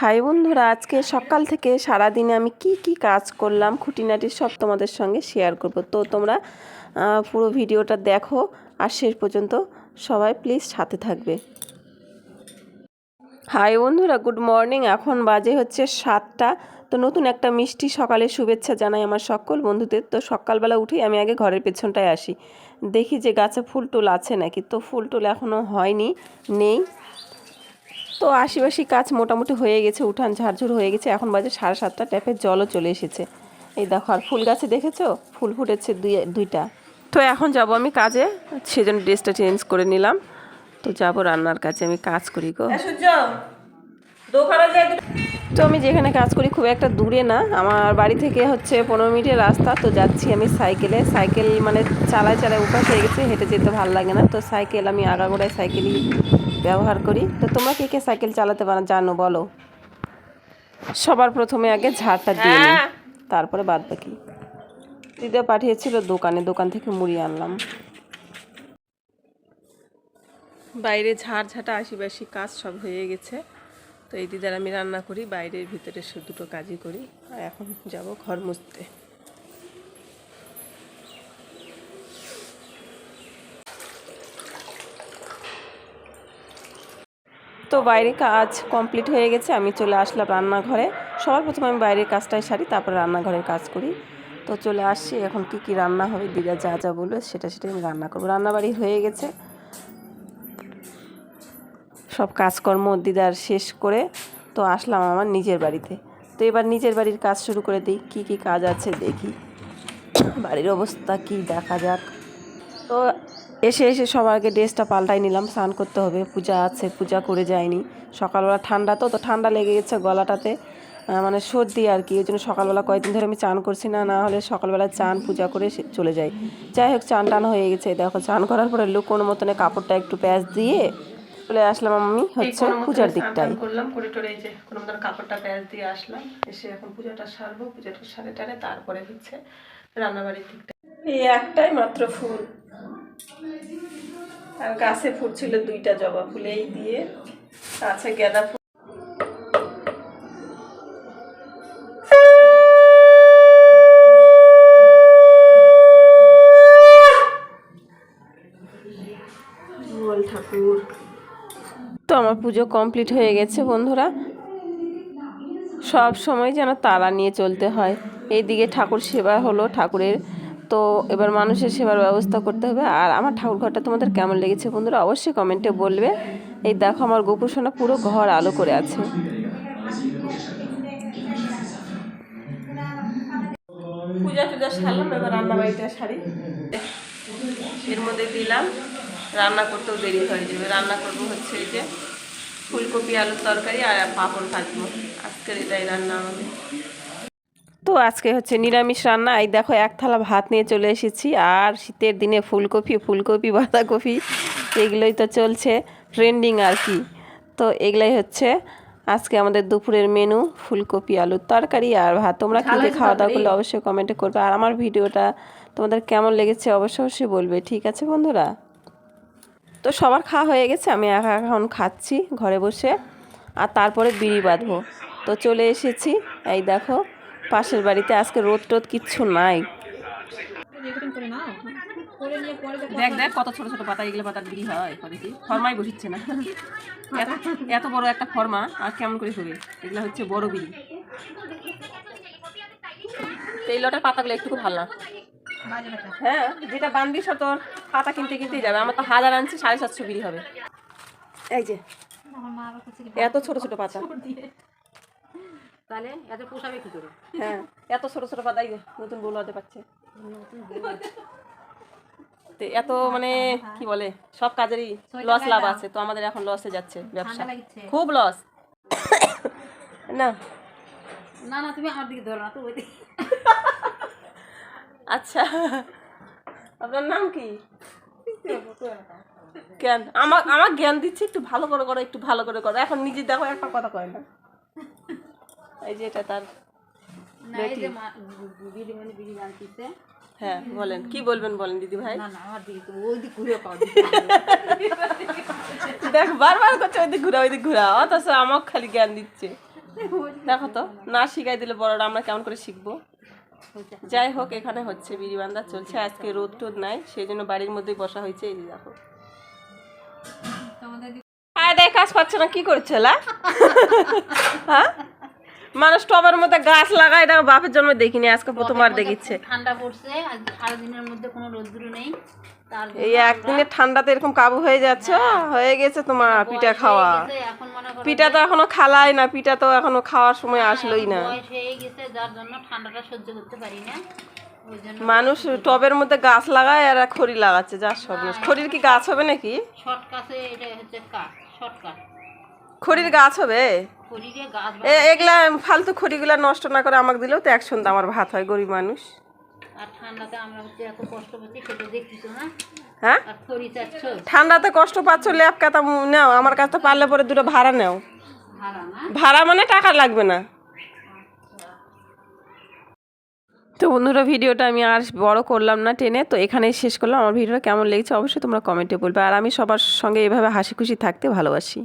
High বন্ধুরা, আজকে সকাল থেকে সারাদিনে আমি কি কাজ করলাম খুঁটিনাটি সব তোমাদের সঙ্গে শেয়ার করব। তো তোমরা পুরো ভিডিওটা দেখো আর শেষ পর্যন্ত সবাই প্লিজ সাথে থাকবে। হাই বন্ধুরা, গুড মর্নিং। এখন বাজে হচ্ছে 7টা। তো নতুন একটা মিষ্টি সকালে শুভেচ্ছা জানাই আমার সকল বন্ধুদের। তো সকালবেলা উঠেই আমি আগে ঘরের পেছনটায় আসি, দেখি যে গাছে ফুল টুল আছে নাকি। তো ফুল টুল এখনও হয়নি, নেই। তো আশিবাসি কাজ মোটামুটি হয়ে গেছে, উঠান ঝাড়ঝুড় হয়ে গেছে। এখন বাজে 7:30, ট্যাপের জলও চলে এসেছে। এই দেখো, আর ফুল গাছে দেখেছো ফুল ফুটেছে দুইটা। তো এখন যাব আমি কাজে, সেজন্য ড্রেসটা চেঞ্জ করে নিলাম। তো যাব রান্নার কাছে, আমি কাজ করি গো। তো আমি যেখানে কাজ করি খুব একটা দূরে না, আমার বাড়ি থেকে হচ্ছে 15 মিনিটের রাস্তা। তো যাচ্ছি আমি সাইকেল মানে চালায় অভ্যাস হয়ে গেছে, হেঁটে যেতে ভালো লাগে না। তো সাইকেল আমি আগাগোড়ায় সাইকেলই ব্যবহার করি। তো তোমরা কে সাইকেল চালাতে জানো বলো? সবার প্রথমে আগে ঝাড়টা দিয়ে নিই, তারপরে বাদ বাকি। দিদা পাঠিয়েছিল দোকান থেকে মুড়ি আনলাম। বাইরে ঝাঁটা আশিবাসি কাজ সব হয়ে গেছে। তো এই দিদার আমি রান্না করি, বাইরের ভিতরে দুটো কাজই করি। আর এখন যাব ঘর মুছতে। তো বাইরে কাজ কমপ্লিট হয়ে গেছে, আমি চলে আসলাম রান্নাঘরে। সবার প্রথমে আমি বাইরের কাজটাই সারি, তারপরে রান্নাঘরের কাজ করি। তো চলে আসছি, এখন কি রান্না হবে দিদা যা বলবে সেটাই আমি রান্না করবো। রান্নাবাড়ি হয়ে গেছে, সব কাজকর্ম দিদার শেষ করে তো আসলাম আমার নিজের বাড়িতে। তো এবার নিজের বাড়ির কাজ শুরু করে দিই। কি কাজ আছে দেখি, বাড়ির অবস্থা কি দেখা যাক। তো এসে সবার আগে ড্রেসটা পাল্টাই নিলাম, স্নান করতে হবে, পূজা আছে, পূজা করে যায়নি। সকালবেলা ঠান্ডা, তো ঠান্ডা লেগে গেছে গলাটাতে, মানে সর্দি আর কি। ওই জন্য সকালবেলা কয়েকদিন ধরে আমি চান করছি না হলে সকালবেলা চান পূজা করে চলে যাই। যাই হোক, চান টান হয়ে গেছে। দেখো, চান করার পরে কোনো মতনে কাপড়টা একটু প্যাঁচ দিয়ে চলে আসলাম আমি হচ্ছে পূজার দিকটাই। করলাম করে টোরে, এই যে কোনো মতন কাপড়টা প্যাঁচ দিয়ে আসলাম। এসে এখন পূজাটা সারবো, পূজাটা সারে টারে তারপরে হচ্ছে রান্নাবাড়ির দিকটা। এই একটাই মাত্র ফুল, আর গাছে ফুটছিল 2টা জবা ফুল, এই দিয়ে আছে গাঁদা ফুল। ঠাকুর। তো আমার পুজো কমপ্লিট হয়ে গেছে বন্ধুরা। সব সময় যেন তালা নিয়ে চলতে হয়। এইদিকে ঠাকুর সেবা হলো ঠাকুরের, তো এবার মানুষের সেবার ব্যবস্থা করতে হবে। আর আমার ঠাকুর ঘরটা তোমাদের কেমন লেগেছে বন্ধুরা অবশ্যই কমেন্টে বলবে। এই দেখো, আমার গোপুর সোনা পুরো ঘর আলো করে আছে। পূজা সারলাম, এবার রান্নাবাড়িটা সারি। এর মধ্যে দিলাম, রান্না করতেও দেরি হয়ে যাবে। রান্না করবো হচ্ছে এই যে ফুলকপি আলুর তরকারি আর পাঁপড় ভাজবো। আজকের এটাই রান্না আমাদের। তো আজকে হচ্ছে নিরামিষ রান্না। এই দেখো, এক থালা ভাত নিয়ে চলে এসেছি। আর শীতের দিনে ফুলকপি বাঁধাকপি এগুলোই তো চলছে ট্রেন্ডিং আর কি। তো এগুলাই হচ্ছে আজকে আমাদের দুপুরের মেনু, ফুলকপি আলুর তরকারি আর ভাত। তোমরা কী খাওয়া দাওয়া করলে অবশ্যই কমেন্টে করবে। আর আমার ভিডিওটা তোমাদের কেমন লেগেছে অবশ্যই বলবে, ঠিক আছে বন্ধুরা? তো সবার খাওয়া হয়ে গেছে, আমি এখন খাচ্ছি ঘরে বসে, আর তারপরে বিড়ি বাঁধবো। তো চলে এসেছি, এই দেখো পাশের বাড়িতে। আজকে রোদ কিচ্ছু নাই। দেখ কত ছোট ছোট পাতা, এগুলো পাতার বিড়ি হয় করে কি? ফরমাই বসিচ্ছে না, এত বড় একটা ফরমা আর কেমন করে হবে? এগুলো হচ্ছে বড় বিড়ি। এই লটার পাতাগুলো একটু ভালো না। হ্যাঁ, যেটা বান্ধবি সব তোর পাতা কিনতেই যাবে। আমার তো 1000 আনছি, 750 বিড়ি হবে। এই যে এত ছোট ছোট পাতা, তাহলে এত পোষাবে কি করে? হ্যাঁ, এত ছোট ছোট পাতা, এই যে নতুন বউ হতে পারছে। এত মানে কি বলে, সব কাজেরই লস লাভ আছে। তো আমাদের এখন লসে যাচ্ছে ব্যবসা, খুব লস। না না না, তুমি আমার দিকে ধরো না তো। আচ্ছা, আপনার নাম কি? কেন আমার জ্ঞান দিচ্ছে, একটু ভালো করে করো, একটু ভালো করে করো। এখন নিজে দেখো একটা কথা কয় না। এই যে এটা তার হ্যাঁ বলেন, কি বলবেন বলেন দিদি ভাই। না না আমার দিকে তো ওই দিক ঘুরে পাও দেখ বারবার করছে ওই দিক ঘুরা ওই দিক ঘুরা, অথচ আমাকে খালি জ্ঞান দিচ্ছে। দেখো তো না শিখাই দিলে বড়রা আমরা কেমন করে শিখবো। যাই হোক, এখানে হচ্ছে বিড়ি বান্ধা চলছে, আজকে রোদ টোদ নাই সেই জন্য বাড়ির মধ্যেই বসা হয়েছে। এই যে দেখো দেখ কাজ পাচ্ছে না, কি করছে লা? হ্যাঁ মানুষ টবের মধ্যে গাছ লাগায়, এটা বাপের জন্ম দেখিনি, আজকে প্রথমবার দেখিচ্ছে। ঠান্ডা পড়ছে আজ সারাদিনের মধ্যে কোনো রোদ্দুর নেই, এই একদিনের ঠান্ডাতে এরকম কাবু হয়ে যাচ্ছে। হয়ে গেছে তোমার পিঠা খাওয়া। এখন মনে করো পিঠা তো এখনো খালাই না, পিঠা তো এখনো খাওয়ার সময় আসলোই না। বয়স হয়ে গেছে যার জন্য ঠান্ডাটা সহ্য করতে পারি না, ওই জন্য মানুষ টবের মধ্যে গাছ লাগায় আর খড়ি লাগাচ্ছে, যার সব খড়ির কি গাছ হবে নাকি? শর্টকাটে এটা হচ্ছে কাট, শর্টকাট খড়ির গাছ হবে? খড়িরে গাছ এগুলা ফালতু খড়িগুলা নষ্ট না করে আমাকে দিলেও তো এক সন্ধ্যা আমার ভাত হয়, গরিব মানুষ। আর ঠান্ডাতে আমরা হচ্ছে এত কষ্ট পাচ্ছি সেটা দেখতেছো না। হ্যাঁ আর খড়ি চাচ্ছ ঠান্ডাতে কষ্ট পাচ্ছ, ল্যাপ কাতা নাও, আমার কাছে তো পারলে পরে দুটো ভাড়া নাও। ভাড়া না, ভাড়া মানে টাকা লাগবে না। তো বন্ধুরা ভিডিওটা আমি আর বড় করলাম না টেনে, তো এখানেই শেষ করলাম। আমার ভিডিওটা কেমন লেগেছে অবশ্যই তোমরা কমেন্টে বলবে। আর আমি সবার সঙ্গে এভাবে হাসি খুশি থাকতে ভালোবাসি।